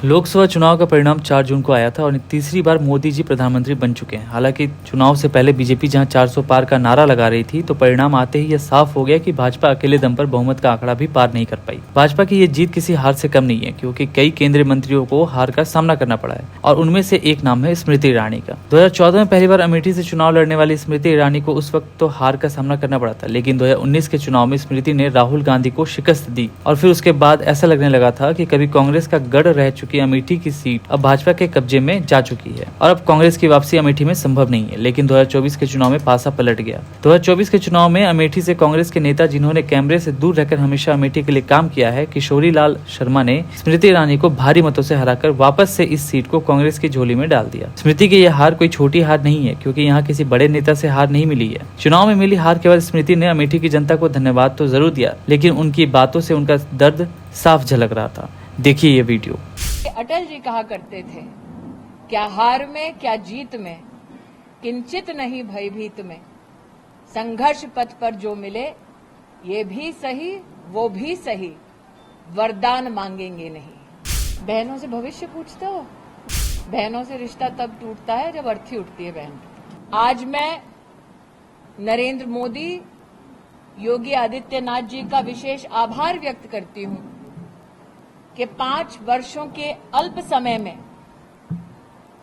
लोकसभा चुनाव का परिणाम 4 जून को आया था और तीसरी बार मोदी जी प्रधानमंत्री बन चुके हैं। हालांकि चुनाव से पहले बीजेपी जहां 400 पार का नारा लगा रही थी, तो परिणाम आते ही यह साफ हो गया कि भाजपा अकेले दम पर बहुमत का आंकड़ा भी पार नहीं कर पाई। भाजपा की ये जीत किसी हार से कम नहीं है, क्योंकि कई केंद्रीय मंत्रियों को हार का सामना करना पड़ा है और उनमें से एक नाम है स्मृति ईरानी का। 2014 में पहली बार अमेठी से चुनाव लड़ने वाली स्मृति ईरानी को उस वक्त तो हार का सामना करना पड़ा था, लेकिन 2019 के चुनाव में स्मृति ने राहुल गांधी को शिकस्त दी और फिर उसके बाद ऐसा लगने लगा था कि कभी कांग्रेस का गढ़ रह चुकी अमेठी की सीट अब भाजपा के कब्जे में जा चुकी है और अब कांग्रेस की वापसी अमेठी में संभव नहीं है। लेकिन 2024 के चुनाव में पासा पलट गया। 2024 के चुनाव में अमेठी से कांग्रेस के नेता, जिन्होंने कैमरे से दूर रहकर हमेशा अमेठी के लिए काम किया है, किशोरी लाल शर्मा ने स्मृति ईरानी को भारी मतों से हराकर वापस से इस सीट को कांग्रेस की झोली में डाल दिया। स्मृति की यह हार कोई छोटी हार नहीं है, क्योंकि यहाँ किसी बड़े नेता से हार नहीं मिली है। चुनाव में मिली हार केवल स्मृति ने अमेठी की जनता को धन्यवाद तो जरूर दिया, लेकिन उनकी बातों से उनका दर्द साफ झलक रहा था। देखिए ये वीडियो। अटल जी कहा करते थे, क्या हार में क्या जीत में, किंचित नहीं भयभीत में, संघर्ष पथ पर जो मिले ये भी सही वो भी सही, वरदान मांगेंगे नहीं। बहनों से भविष्य पूछते हो? बहनों से रिश्ता तब टूटता है जब अर्थी उठती है बहन। आज मैं नरेंद्र मोदी, योगी आदित्यनाथ जी का विशेष आभार व्यक्त करती हूं कि 5 वर्षों के अल्प समय में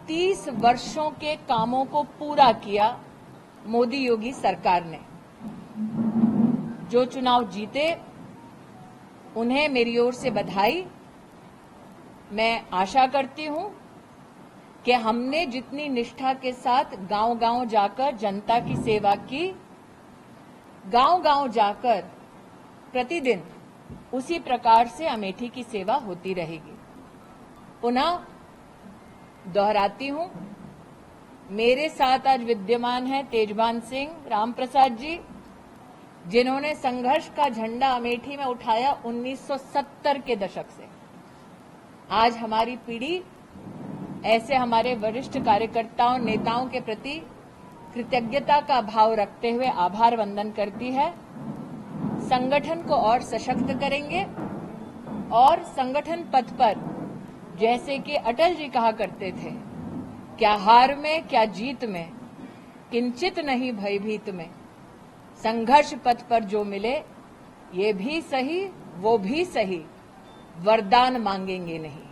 30 वर्षों के कामों को पूरा किया मोदी योगी सरकार ने। जो चुनाव जीते उन्हें मेरी ओर से बधाई। मैं आशा करती हूं कि हमने जितनी निष्ठा के साथ गांव-गांव जाकर जनता की सेवा की, गांव-गांव जाकर प्रतिदिन उसी प्रकार से अमेठी की सेवा होती रहेगी। पुनः दोहराती हूं, मेरे साथ आज विद्यमान है तेजभान सिंह रामप्रसाद जी, जिन्होंने संघर्ष का झंडा अमेठी में उठाया 1970 के दशक से। आज हमारी पीढ़ी ऐसे हमारे वरिष्ठ कार्यकर्ताओं, नेताओं के प्रति कृतज्ञता का भाव रखते हुए आभार वंदन करती है। संगठन को और सशक्त करेंगे और संगठन पथ पर, जैसे कि अटल जी कहा करते थे, क्या हार में क्या जीत में, किंचित नहीं भयभीत में, संघर्ष पथ पर जो मिले ये भी सही वो भी सही, वरदान मांगेंगे नहीं।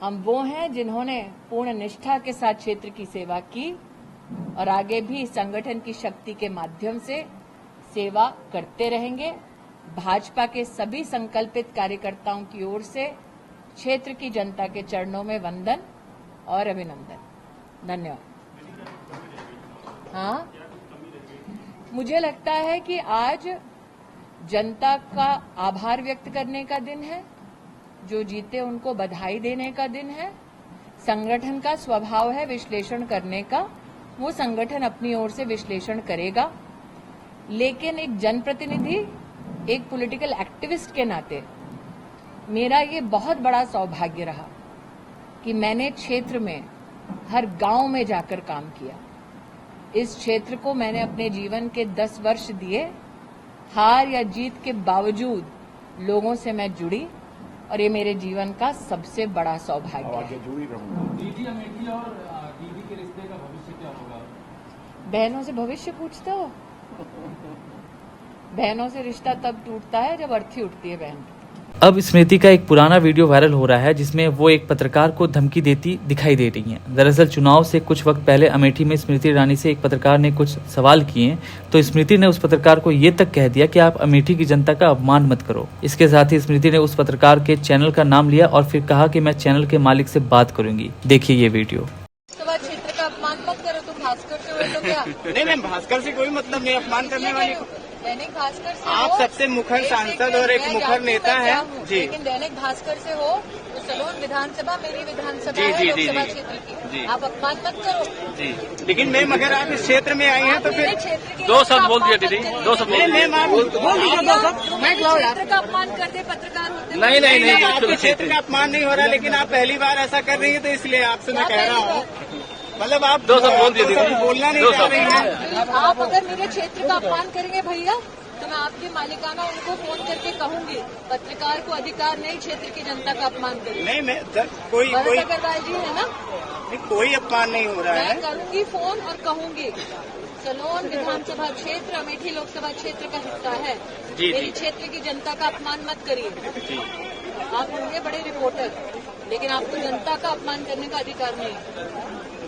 हम वो हैं जिन्होंने पूर्ण निष्ठा के साथ क्षेत्र की सेवा की और आगे भी संगठन की शक्ति के माध्यम से सेवा करते रहेंगे। भाजपा के सभी संकल्पित कार्यकर्ताओं की ओर से क्षेत्र की जनता के चरणों में वंदन और अभिनंदन। धन्यवाद। हाँ, मुझे लगता है कि आज जनता का आभार व्यक्त करने का दिन है, जो जीते उनको बधाई देने का दिन है। संगठन का स्वभाव है विश्लेषण करने का, वो संगठन अपनी ओर से विश्लेषण करेगा, लेकिन एक जनप्रतिनिधि, एक पॉलिटिकल एक्टिविस्ट के नाते मेरा ये बहुत बड़ा सौभाग्य रहा कि मैंने क्षेत्र में हर गांव में जाकर काम किया। इस क्षेत्र को मैंने अपने जीवन के 10 वर्ष दिए। हार या जीत के बावजूद लोगों से मैं जुड़ी और ये मेरे जीवन का सबसे बड़ा सौभाग्य है। दीदी अमेठी और दीदी के रिश्ते का भविष्य क्या होगा? बहनों से भविष्य पूछते हो? बहनों से रिश्ता तब टूटता है जब अर्थी उठती है बहन। अब स्मृति का एक पुराना वीडियो वायरल हो रहा है, जिसमें वो एक पत्रकार को धमकी देती दिखाई दे रही हैं। दरअसल चुनाव से कुछ वक्त पहले अमेठी में स्मृति ईरानी से एक पत्रकार ने कुछ सवाल किए, तो स्मृति ने उस पत्रकार को ये तक कह दिया कि आप अमेठी की जनता का अपमान मत करो। इसके साथ ही स्मृति ने उस पत्रकार के चैनल का नाम लिया और फिर कहा कि मैं चैनल के मालिक से बात करूंगी। देखिए ये वीडियो। क्षेत्र का अपमान मत करो, तुम भास्कर से हो तो क्या? नहीं मैम, भास्कर से कोई मतलब नहीं, अपमान करने वाली। दैनिक भास्कर से आप हो, सबसे मुखर सांसद और एक मुखर नेता है जी। लेकिन दैनिक भास्कर से हो तो सलोन विधानसभा मेरी विधानसभा जी, है, जी, लोकसभा जी, क्षेत्र की जी। आप अपमान मत करो जी। लेकिन मैम अगर आप इस क्षेत्र में आई हैं तो फिर 2 शब्द बोल दिया दीदी, 2 शब्द नहीं मैम, आप बोल दीजिए 2 शब्द। मैं क्षेत्र का अपमान करते पत्रकार होते नहीं नहीं नहीं, आपके क्षेत्र का अपमान नहीं हो रहा, लेकिन आप पहली बार ऐसा कर रही है, तो इसलिए आपसे मैं कह रहा हूँ, मतलब आप 2 शब्द बोल दिया दीदी, बोलना नहीं 2 चाह शब्द। रही हैं। आप अगर मेरे क्षेत्र का अपमान करेंगे भैया तो मैं आपकी मालिकाना उनको फोन करके कहूंगी, पत्रकार को अधिकार नहीं क्षेत्र की जनता का अपमान करिए। नहीं मैं कोई भरत अग्रवाल जी है ना, कोई अपमान नहीं हो रहा है। मैं करूंगी फोन और कहूंगी सलोन विधानसभा क्षेत्र अमेठी लोकसभा क्षेत्र का हिस्सा है, मेरी क्षेत्र की जनता का अपमान मत करिए। आप होंगे बड़े रिपोर्टर, लेकिन आपको जनता का अपमान करने का अधिकार नहीं है।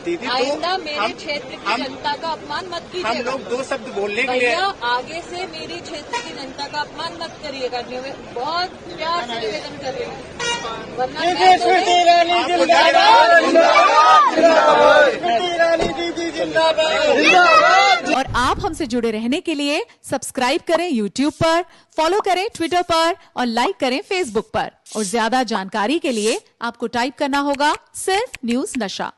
दीदी आइंदा मेरे क्षेत्र की जनता का अपमान मत कीजिएगा। हम लोग 2 शब्द बोलने के लिए भैया आगे से मेरी क्षेत्र की जनता का अपमान मत करिएगा। बहुत प्यार से निवेदन कर रही हूँ, वरना मैं तो और आप हमसे जुड़े रहने के लिए सब्सक्राइब करें YouTube पर, फॉलो करें Twitter पर और लाइक करें Facebook पर। और ज्यादा जानकारी के लिए आपको टाइप करना होगा सिर्फ न्यूज नशा।